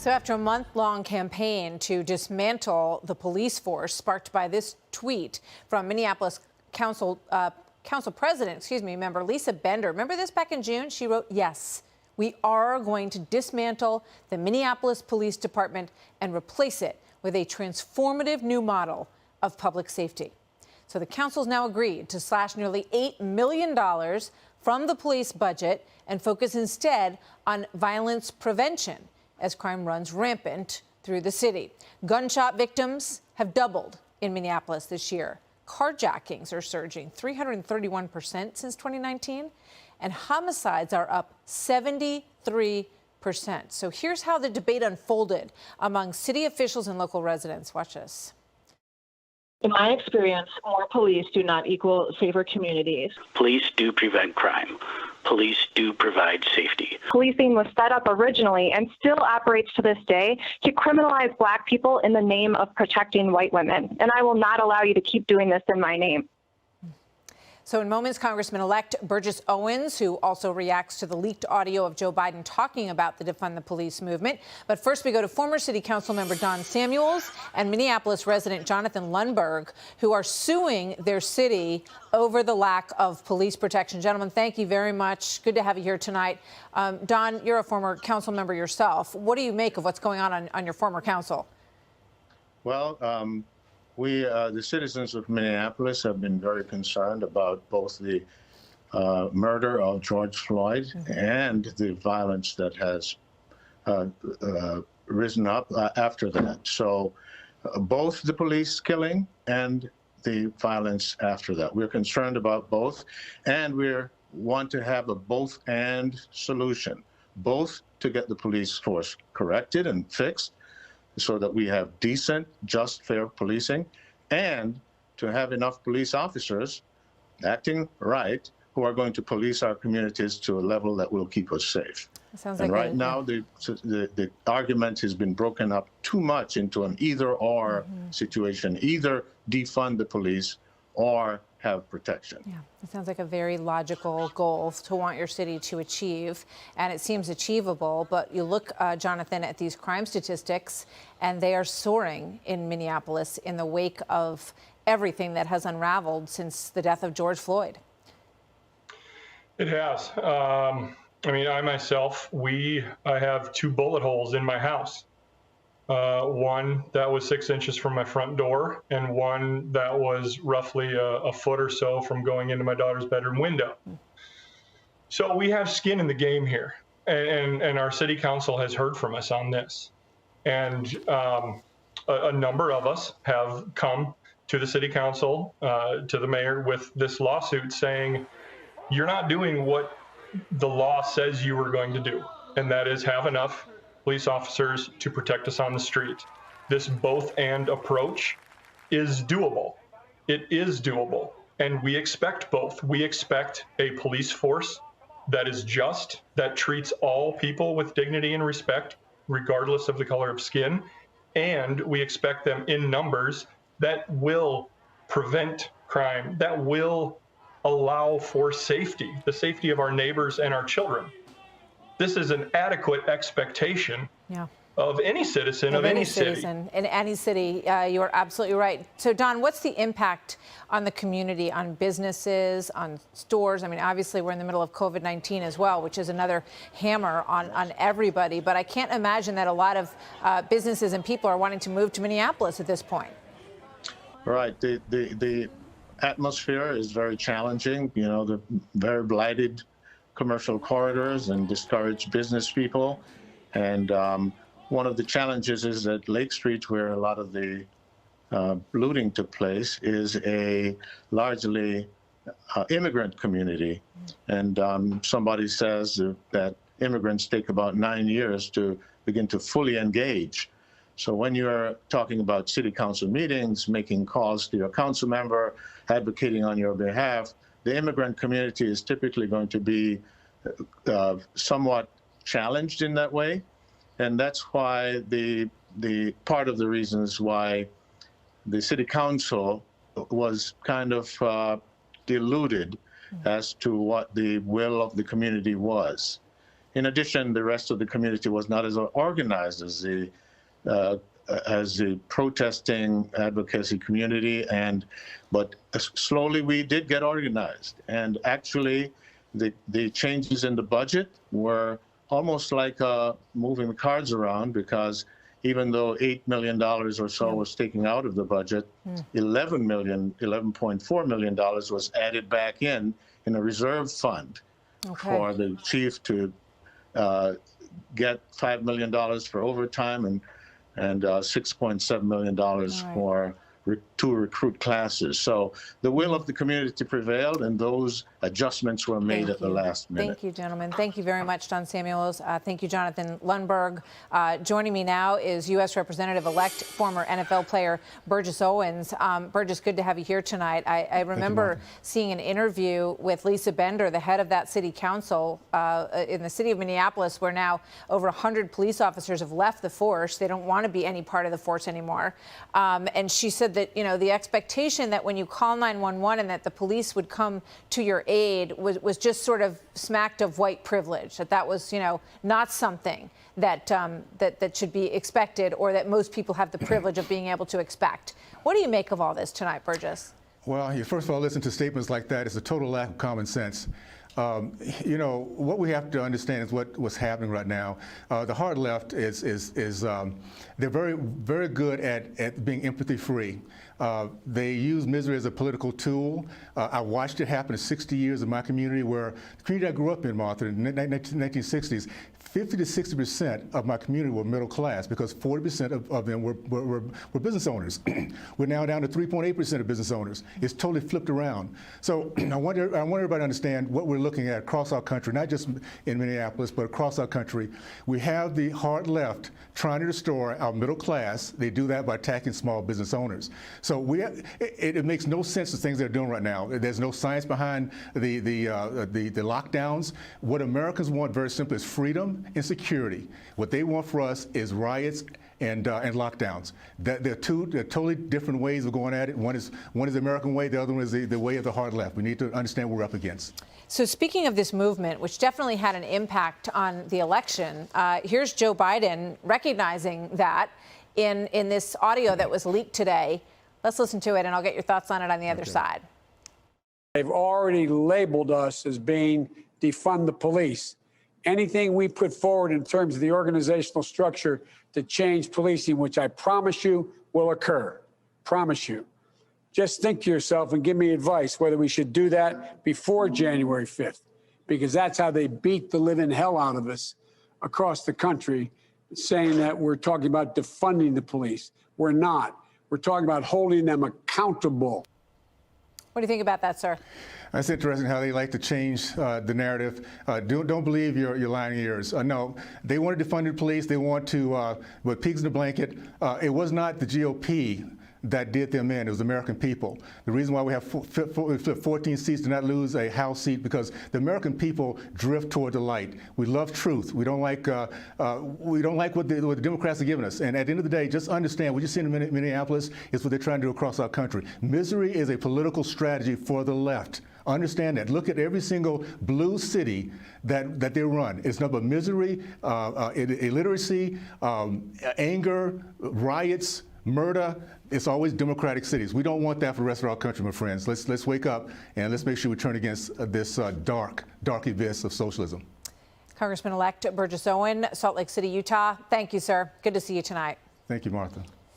So after a month-long campaign to dismantle the police force, sparked by this tweet from Minneapolis Council President, member Lisa Bender. Remember this back in June? She wrote, "Yes, we are going to dismantle the Minneapolis Police Department and replace it with a transformative new model of public safety." So the council's now agreed to slash nearly $8 million from the police budget and focus instead on violence prevention as crime runs rampant through the city. Gunshot victims have doubled in Minneapolis this year. Carjackings are surging 331% since 2019, and homicides are up 73%. So here's how the debate unfolded among city officials and local residents. Watch this. In my experience, more police do not equal safer communities. Police do prevent crime. Police do provide safety. Policing was set up originally and still operates to this day to criminalize Black people in the name of protecting white women. And I will not allow you to keep doing this in my name. So in moments, Congressman-elect Burgess Owens, who also reacts to the leaked audio of Joe Biden talking about the Defund the Police movement. But first, we go to former city council member Don Samuels and Minneapolis resident Jonathan Lundberg, who are suing their city over the lack of police protection. Gentlemen, thank you very much. Good to have you here tonight. Don, you're a former council member yourself. What do you make of what's going on your former council? Well, the citizens of Minneapolis have been very concerned about both the murder of George Floyd and the violence that has risen up after that. So both the police killing and the violence after that. We're concerned about both, and we want to have a both-and solution, both to get the police force corrected and fixed, so that we have decent, just, fair policing, and to have enough police officers acting right who are going to police our communities to a level that will keep us safe. Sounds and like right now, the argument has been broken up too much into an either-or situation, either defund the police or have protection. Yeah, it sounds like a very logical goal to want your city to achieve, and it seems achievable. But you look, Jonathan, at these crime statistics, and they are soaring in Minneapolis in the wake of everything that has unraveled since the death of George Floyd. It has. I mean, I myself, I have 2 bullet holes in my house. One that was 6 inches from my front door, and one that was roughly a foot or so from going into my daughter's bedroom window. So we have skin in the game here, and our city council has heard from us on this. And a number of us have come to the city council, to the mayor, with this lawsuit saying, you're not doing what the law says you were going to do, and that is have enough police officers to protect us on the street. This both-and approach is doable. It is doable, and we expect both. We expect a police force that is just, that treats all people with dignity and respect, regardless of the color of skin, and we expect them in numbers that will prevent crime, that will allow for safety, the safety of our neighbors and our children. This is an adequate expectation of any citizen of any city. In any city, you are absolutely right. So, Don, what's the impact on the community, on businesses, on stores? I mean, obviously, we're in the middle of COVID-19 as well, which is another hammer on everybody. But I can't imagine that a lot of businesses and people are wanting to move to Minneapolis at this point. Right. The atmosphere is very challenging. You know, the very blighted commercial corridors and discourage business people. And one of the challenges is that Lake Street, where a lot of the looting took place, is a largely immigrant community. And somebody says that immigrants take about 9 years to begin to fully engage. So when you're talking about city council meetings, making calls to your council member, advocating on your behalf, the immigrant community is typically going to be somewhat challenged in that way. And that's why the part of the reasons why the city council was kind of deluded as to what the will of the community was. In addition, the rest of the community was not as organized as the protesting advocacy community, but slowly we did get organized. And actually, the changes in the budget were almost like moving the cards around, because even though $8 million or so was taken out of the budget, $11.4 million was added back in a reserve fund for the chief to get $5 million for overtime and $6.7 million for to recruit classes. So the will of the community prevailed, and those adjustments were made at the last minute. Thank you, gentlemen. Thank you very much, Don Samuels. Thank you, Jonathan Lundberg. Joining me now is U.S. Representative-elect former NFL player Burgess Owens. Burgess, good to have you here tonight. I remember seeing an interview with Lisa Bender, the head of that city council in the city of Minneapolis, where now over 100 police officers have left the force. They don't want to be any part of the force anymore. And she said that, you know, the expectation that when you call 911 and that the police would come to your aid was just sort of smacked of white privilege, that was, you know, not something that that should be expected, or that most people have the privilege of being able to expect. What do you make of all this tonight, Burgess? Well, you first of all listen to statements like that. It's a total lack of common sense. You know, what we have to understand is what's happening right now. The hard left is they're very good at being empathy-free. They use misery as a political tool. I watched it happen in 60 years in my community, where the community I grew up in, Martha, in the 1960s. 50 to 60% of my community were middle class, because 40% of them were business owners. We're now down to 3.8% of business owners. It's totally flipped around. So I want everybody to understand what we're looking at across our country, not just in Minneapolis, but across our country. We have the hard left trying to restore our middle class. They do that by attacking small business owners. So it makes no sense, the things they're doing right now. There's no science behind the lockdowns. What Americans want, very simply, is freedom and security. What they want for us is riots and lockdowns. They're totally different ways of going at it. One is the American way, the other one is the way of the hard left. We need to understand what we're up against. So speaking of this movement, which definitely had an impact on the election, here's Joe Biden recognizing that in this audio that was leaked today. Let's listen to it, and I'll get your thoughts on it on the other side. They've already labeled us as being defund the police. Anything we put forward in terms of the organizational structure to change policing, which I promise you will occur, promise you. Just think to yourself and give me advice whether we should do that before January 5th, because that's how they beat the living hell out of us across the country, saying that we're talking about defunding the police. We're not. We're talking about holding them accountable. What do you think about that, sir? That's interesting how they like to change the narrative. Don't believe your lying ears. No, they want to defund the police. They want to put pigs in a blanket. It was not the GOP that did them in. It was the American people. The reason why we have 14 seats to not lose a House seat, because the American people drift toward the light. We love truth. We don't like what the Democrats are giving us. And at the end of the day, just understand what you see in Minneapolis is what they're trying to do across our country. Misery is a political strategy for the left. Understand that. Look at every single blue city that they run. It's nothing but misery, illiteracy, anger, riots, murder. It's always Democratic cities. We don't want that for the rest of our country, my friends. Let's wake up and let's make sure we turn against this dark abyss of socialism. Congressman-elect Burgess Owens, Salt Lake City, Utah. Thank you, sir. Good to see you tonight. Thank you, Martha.